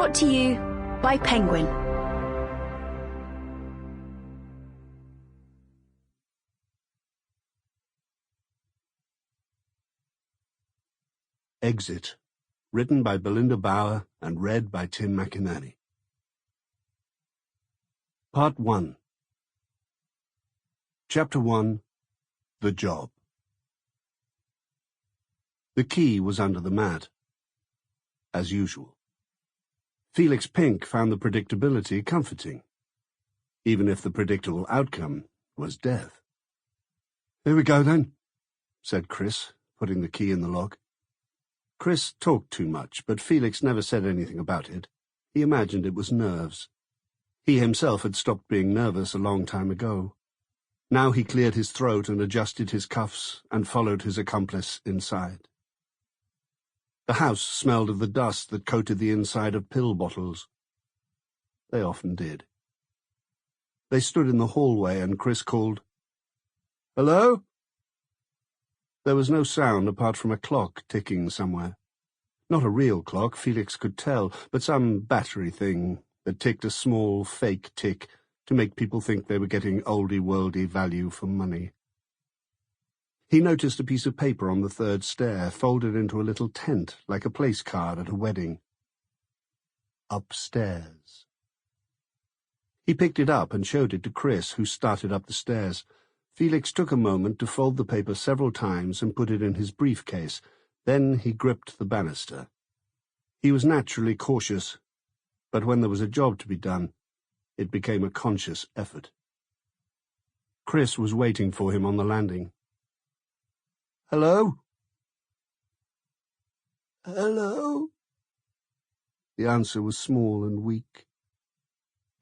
Brought to you by Penguin. Exit, written by Belinda Bauer and read by Tim Mcinnerny. Part 1. Chapter 1. The Job. The key was under the mat, as usual. Felix Pink found the predictability comforting, even if the predictable outcome was death. "Here we go, then," said Chris, putting the key in the lock. Chris talked too much, but Felix never said anything about it. He imagined it was nerves. He himself had stopped being nervous a long time ago. Now he cleared his throat and adjusted his cuffs and followed his accomplice inside. The house smelled of the dust that coated the inside of pill bottles. They often did. They stood in the hallway and Chris called, "Hello?" There was no sound apart from a clock ticking somewhere. Not a real clock, Felix could tell, but some battery thing that ticked a small, fake tick to make people think they were getting oldie-worldy value for money. He noticed a piece of paper on the third stair, folded into a little tent, like a place card at a wedding. Upstairs. He picked it up and showed it to Chris, who started up the stairs. Felix took a moment to fold the paper several times and put it in his briefcase. Then he gripped the banister. He was naturally cautious, but when there was a job to be done, it became a conscious effort. Chris was waiting for him on the landing. "Hello?" "Hello?" The answer was small and weak.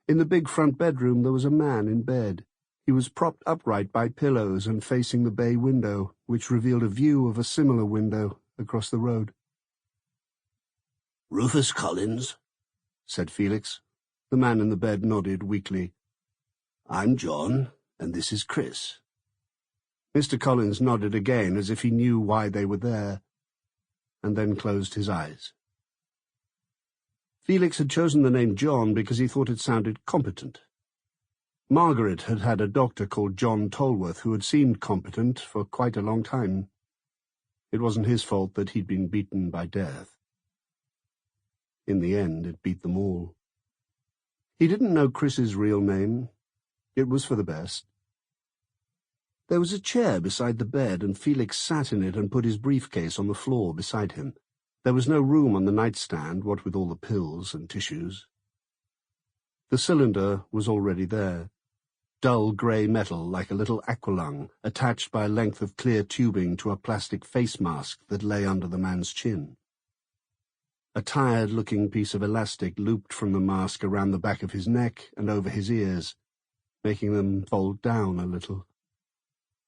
In the big front bedroom there was a man in bed. He was propped upright by pillows and facing the bay window, which revealed a view of a similar window across the road. "Rufus Collins," said Felix. The man in the bed nodded weakly. "I'm John, and this is Chris." Mr. Collins nodded again, as if he knew why they were there, and then closed his eyes. Felix had chosen the name John because he thought it sounded competent. Margaret had had a doctor called John Tolworth who had seemed competent for quite a long time. It wasn't his fault that he'd been beaten by death. In the end, it beat them all. He didn't know Chris's real name. It was for the best. There was a chair beside the bed, and Felix sat in it and put his briefcase on the floor beside him. There was no room on the nightstand, what with all the pills and tissues. The cylinder was already there, dull grey metal like a little aqualung, attached by a length of clear tubing to a plastic face mask that lay under the man's chin. A tired-looking piece of elastic looped from the mask around the back of his neck and over his ears, making them fold down a little.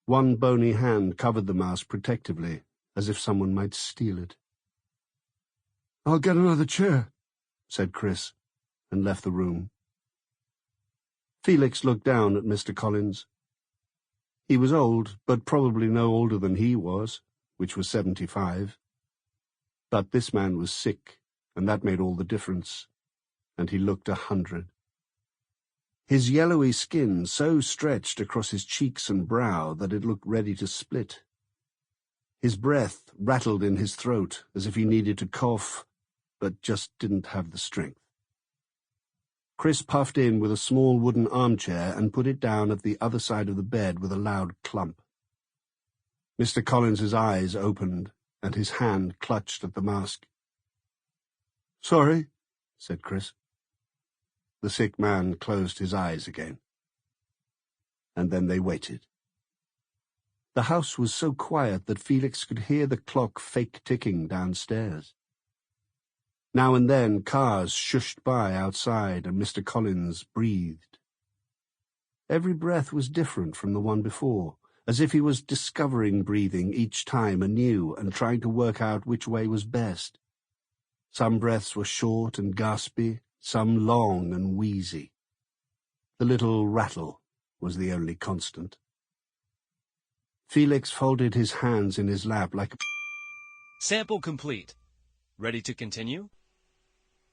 One bony hand covered the mask protectively, as if someone might steal it. "I'll get another chair," said Chris, and left the room. Felix looked down at Mr. Collins. He was old, but probably no older than he was, which was 75. But this man was sick, and that made all the difference, and he looked 100. His yellowy skin so stretched across his cheeks and brow that it looked ready to split. His breath rattled in his throat as if he needed to cough, but just didn't have the strength. Chris puffed in with a small wooden armchair and put it down at the other side of the bed with a loud clump. Mr. Collins's eyes opened, and his hand clutched at the mask. "Sorry," said Chris. The sick man closed his eyes again. And then they waited. The house was so quiet that Felix could hear the clock fake ticking downstairs. Now and then cars shushed by outside, and Mr. Collins breathed. Every breath was different from the one before, as if he was discovering breathing each time anew and trying to work out which way was best. Some breaths were short and gaspy, some long and wheezy. The little rattle was the only constant. Felix folded his hands in his lap like a... Sample complete. Ready to continue?